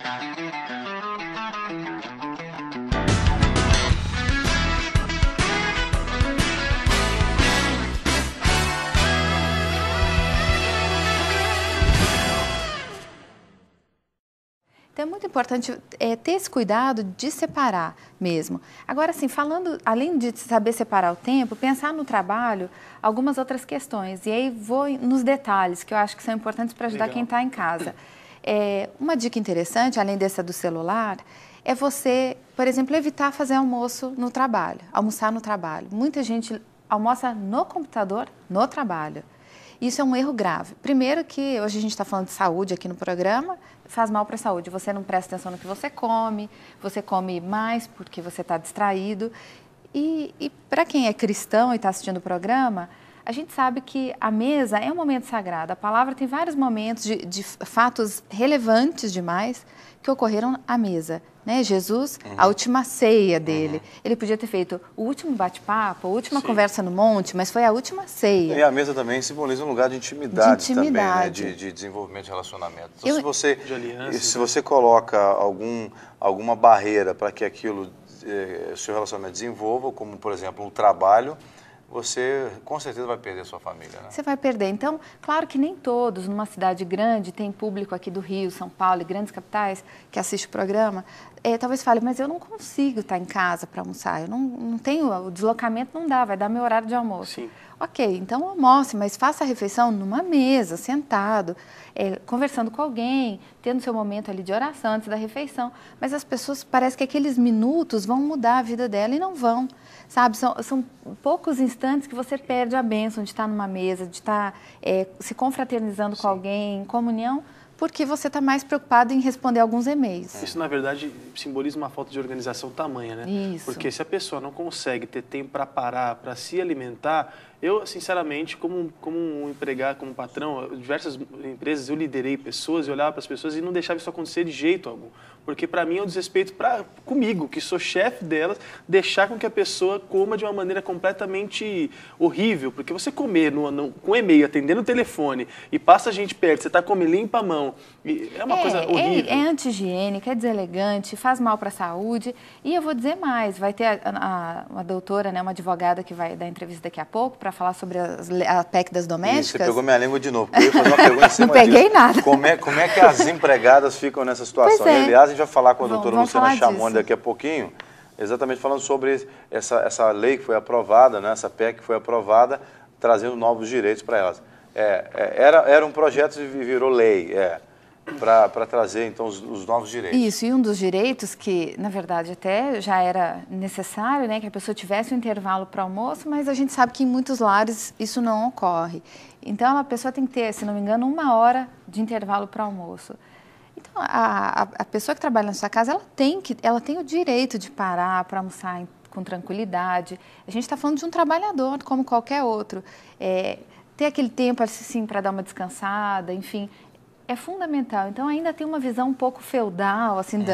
Então, é muito importante ter esse cuidado de separar mesmo. Agora, assim, falando, além de saber separar o tempo, pensar no trabalho, algumas outras questões. E aí vou nos detalhes, que eu acho que são importantes para ajudar quem está em casa. Uma dica interessante, além dessa do celular, é você, por exemplo, evitar fazer almoço no trabalho, almoçar no trabalho. Muita gente almoça no computador, no trabalho. Isso é um erro grave. Primeiro que hoje a gente está falando de saúde aqui no programa, faz mal para a saúde. Você não presta atenção no que você come mais porque você está distraído. E para quem é cristão e está assistindo o programa, a gente sabe que a mesa é um momento sagrado. A palavra tem vários momentos de fatos relevantes demais que ocorreram à mesa. Né? Jesus, a última ceia dele. Ele podia ter feito o último bate-papo, a última conversa no monte, mas foi a última ceia. E a mesa também simboliza um lugar de intimidade, também, né? De desenvolvimento de relacionamento. Então, se você coloca alguma barreira para que aquilo, o seu relacionamento desenvolva, como, por exemplo, um trabalho, você com certeza vai perder a sua família, né? Você vai perder. Então, claro que nem todos, numa cidade grande, tem público aqui do Rio, São Paulo e grandes capitais que assiste o programa, talvez fale, mas eu não consigo estar em casa para almoçar, eu não tenho, o deslocamento não dá, vai dar meu horário de almoço. Sim. Ok, então almoce, mas faça a refeição numa mesa, sentado, conversando com alguém, tendo seu momento ali de oração antes da refeição. Mas as pessoas, parece que aqueles minutos vão mudar a vida dela e não vão. Sabe, são poucos instantes que você perde a bênção de estar numa mesa, de estar se confraternizando com alguém, em comunhão, porque você está mais preocupado em responder alguns e-mails. Isso, na verdade, simboliza uma falta de organização tamanha, né? Isso. Porque se a pessoa não consegue ter tempo para parar, para se alimentar, eu, sinceramente, como um empregado, como patrão, diversas empresas, eu liderei pessoas, eu olhava para as pessoas e não deixava isso acontecer de jeito algum. Porque, para mim, é um desrespeito comigo, que sou chefe delas, deixar com que a pessoa coma de uma maneira completamente horrível. Porque você comer com e-mail, atendendo o telefone, e passa a gente perto, você está comendo, limpa a mão, é uma coisa horrível. É anti-higiênico, é deselegante, faz mal para a saúde. E eu vou dizer mais, vai ter uma doutora, né, uma advogada que vai dar entrevista daqui a pouco para falar sobre a PEC das domésticas. Você pegou minha língua de novo, porque eu ia fazer uma pergunta em cima Não peguei disso. nada. Como é que as empregadas ficam nessa situação? Pois é. E, aliás, a gente vai falar com a doutora Luciana Chamoni disso daqui a pouquinho, exatamente falando sobre essa lei que foi aprovada, né, essa PEC que foi aprovada, trazendo novos direitos para elas. Era um projeto e virou lei, para trazer, então, os novos direitos. Isso, e um dos direitos que, na verdade, até já era necessário, né, que a pessoa tivesse um intervalo para almoço, mas a gente sabe que em muitos lares isso não ocorre. Então, a pessoa tem que ter, se não me engano, 1 hora de intervalo para almoço. Então, a pessoa que trabalha na sua casa, ela tem o direito de parar para almoçar com tranquilidade. A gente está falando de um trabalhador, como qualquer outro. Ter aquele tempo, assim, para dar uma descansada, enfim, é fundamental. Então, ainda tem uma visão um pouco feudal, assim,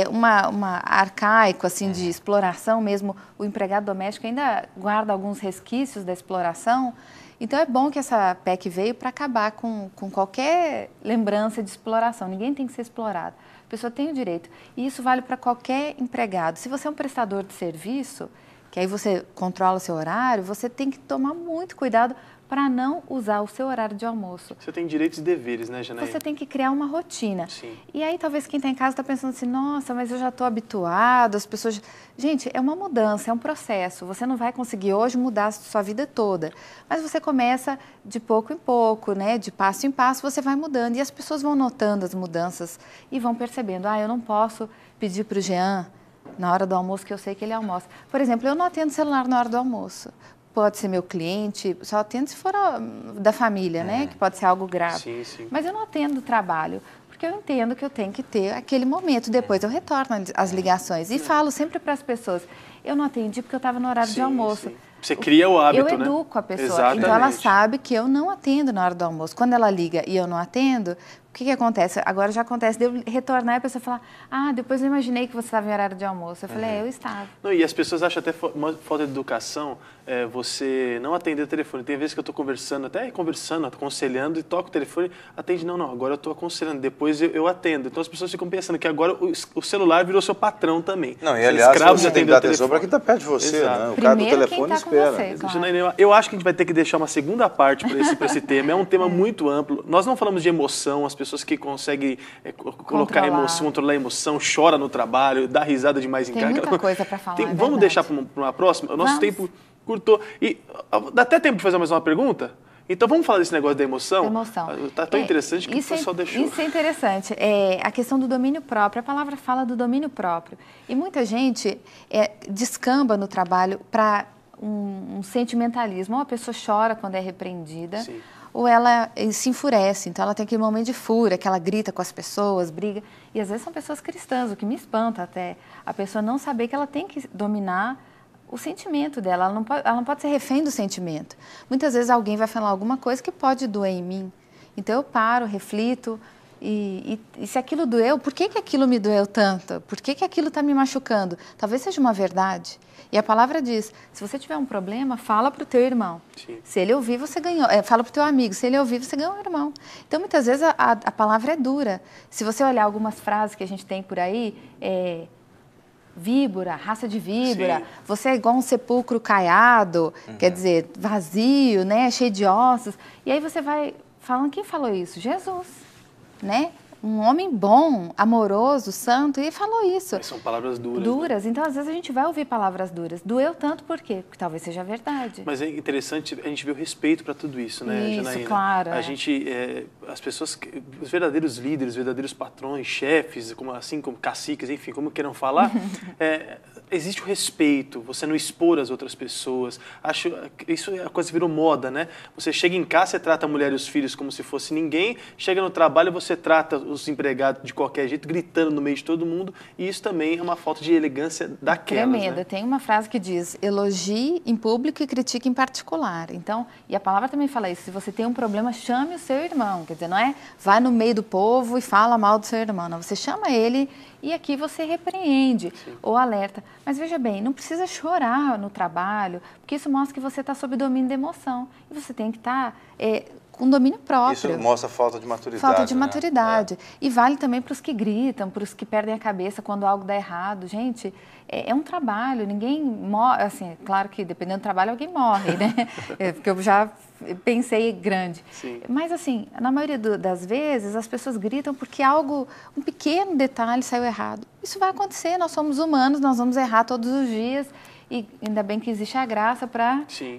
uma arcaico, assim, de exploração mesmo. O empregado doméstico ainda guarda alguns resquícios da exploração. Então, é bom que essa PEC veio para acabar com qualquer lembrança de exploração. Ninguém tem que ser explorado. A pessoa tem o direito. E isso vale para qualquer empregado. Se você é um prestador de serviço, que aí você controla o seu horário, você tem que tomar muito cuidado para não usar o seu horário de almoço. Você tem direitos e deveres, né, Janaína? Você tem que criar uma rotina. Sim. E aí, talvez quem está em casa está pensando assim, nossa, mas eu já estou habituado, as pessoas... Gente, é uma mudança, é um processo. Você não vai conseguir hoje mudar a sua vida toda. Mas você começa de pouco em pouco, né? De passo em passo, você vai mudando. E as pessoas vão notando as mudanças e vão percebendo, eu não posso pedir para o Jean, na hora do almoço, que eu sei que ele almoça. Por exemplo, eu não atendo celular na hora do almoço. Pode ser meu cliente, só atendo se for da família, né? Que pode ser algo grave. Sim, sim. Mas eu não atendo trabalho, porque eu entendo que eu tenho que ter aquele momento. Depois eu retorno as ligações e falo sempre para as pessoas, eu não atendi porque eu estava no horário de almoço. Sim. Você cria o hábito, né? Eu educo a pessoa, Exatamente. então ela sabe que eu não atendo na hora do almoço. Quando ela liga e eu não atendo, O que acontece? Agora já acontece de eu retornar e a pessoa falar, depois eu imaginei que você estava em horário de almoço. Eu falei, eu estava. Não, e as pessoas acham até falta de educação você não atender o telefone. Tem vezes que eu estou conversando, aconselhando e toco o telefone, atende, não, agora eu estou aconselhando, depois eu atendo. Então as pessoas ficam pensando que agora o celular virou seu patrão também. Não, e aliás, você tem que dar atenção para quem está perto de você, né? O cara do telefone espera. Você, claro. Janaína, eu acho que a gente vai ter que deixar uma segunda parte para esse tema. É um tema muito amplo. Nós não falamos de emoção, as pessoas que conseguem controlar a emoção, chora no trabalho, dá risada demais em casa. Tem muita coisa para falar. Vamos deixar para uma próxima? O nosso tempo curtou. E dá até tempo de fazer mais uma pergunta? Então vamos falar desse negócio da emoção? Está tão interessante que o pessoal deixou. Isso é interessante. A questão do domínio próprio. A palavra fala do domínio próprio. E muita gente descamba no trabalho para um sentimentalismo. Ou a pessoa chora quando é repreendida. Sim. Ou ela se enfurece, então ela tem aquele momento de fúria, que ela grita com as pessoas, briga. E às vezes são pessoas cristãs, o que me espanta até. A pessoa não saber que ela tem que dominar o sentimento dela, ela não pode ser refém do sentimento. Muitas vezes alguém vai falar alguma coisa que pode doer em mim. Então eu paro, reflito, e se aquilo doeu, por que aquilo me doeu tanto? Por que aquilo está me machucando? Talvez seja uma verdade. E a palavra diz, se você tiver um problema, fala para o teu irmão. Sim. Se ele ouvir, você ganhou. Fala para o teu amigo, se ele ouvir, você ganhou um irmão. Então, muitas vezes, a palavra é dura. Se você olhar algumas frases que a gente tem por aí, víbora, raça de víbora, sim, você é igual um sepulcro caiado, quer dizer, vazio, né, cheio de ossos. E aí você vai falando, quem falou isso? Jesus, né? Um homem bom, amoroso, santo, e falou isso. Mas são palavras duras. Né? Então, às vezes, a gente vai ouvir palavras duras. Doeu tanto por quê? Porque talvez seja verdade. Mas é interessante a gente ver o respeito para tudo isso, né, isso, Janaína? Claro. As pessoas, os verdadeiros líderes, os verdadeiros patrões, chefes, como caciques, enfim, como queiram falar, existe o respeito, você não expor as outras pessoas. Isso é a coisa que virou moda, né? Você chega em casa, você trata a mulher e os filhos como se fosse ninguém, chega no trabalho, você trata os empregados de qualquer jeito, gritando no meio de todo mundo, e isso também é uma falta de elegância daquelas. Tremenda. Né? Tem uma frase que diz, elogie em público e critique em particular. Então, e a palavra também fala isso, se você tem um problema, chame o seu irmão. Quer dizer, não é vai no meio do povo e fala mal do seu irmão, não. Você chama ele e aqui você repreende. Sim. Ou alerta. Mas veja bem, não precisa chorar no trabalho, porque isso mostra que você está sob domínio da emoção. E você tem que estar com domínio próprio. Isso mostra falta de maturidade. Falta de maturidade. E vale também para os que gritam, para os que perdem a cabeça quando algo dá errado. Gente, é um trabalho, ninguém morre, assim, claro que dependendo do trabalho alguém morre, né? Porque eu já pensei grande. Sim. Mas assim, na maioria das vezes as pessoas gritam porque um pequeno detalhe saiu errado. Isso vai acontecer, nós somos humanos, nós vamos errar todos os dias. E ainda bem que existe a graça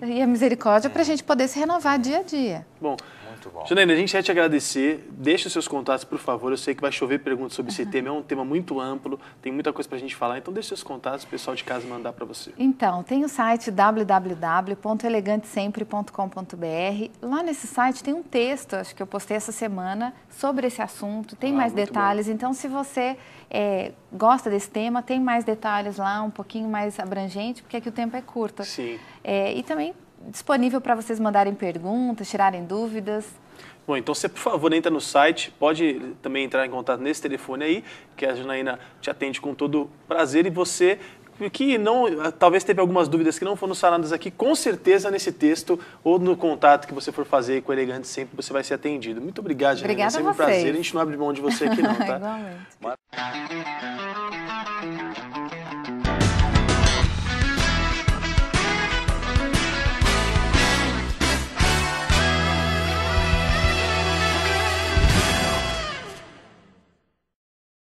e a misericórdia para a gente poder se renovar dia a dia. Bom, muito bom. Janaína, a gente quer te agradecer. Deixa os seus contatos, por favor. Eu sei que vai chover perguntas sobre esse tema. É um tema muito amplo, tem muita coisa para a gente falar. Então, deixa os seus contatos, o pessoal de casa mandar para você. Então, tem o site www.elegantesempre.com.br. Lá nesse site tem um texto, acho que eu postei essa semana, sobre esse assunto. Tem mais detalhes. Bom. Então, se você gosta desse tema, tem mais detalhes lá, um pouquinho mais abrangente, porque aqui o tempo é curto. Sim. E também disponível para vocês mandarem perguntas, tirarem dúvidas. Bom, então você, por favor, entra no site, pode também entrar em contato nesse telefone aí, que a Janaína te atende com todo prazer, e você que talvez teve algumas dúvidas que não foram sanadas aqui, com certeza nesse texto ou no contato que você for fazer com o Elegante Sempre, você vai ser atendido. Muito obrigado, Janaína. Obrigada a vocês. Sempre um prazer. A gente não abre mão de você aqui não, tá? Igualmente.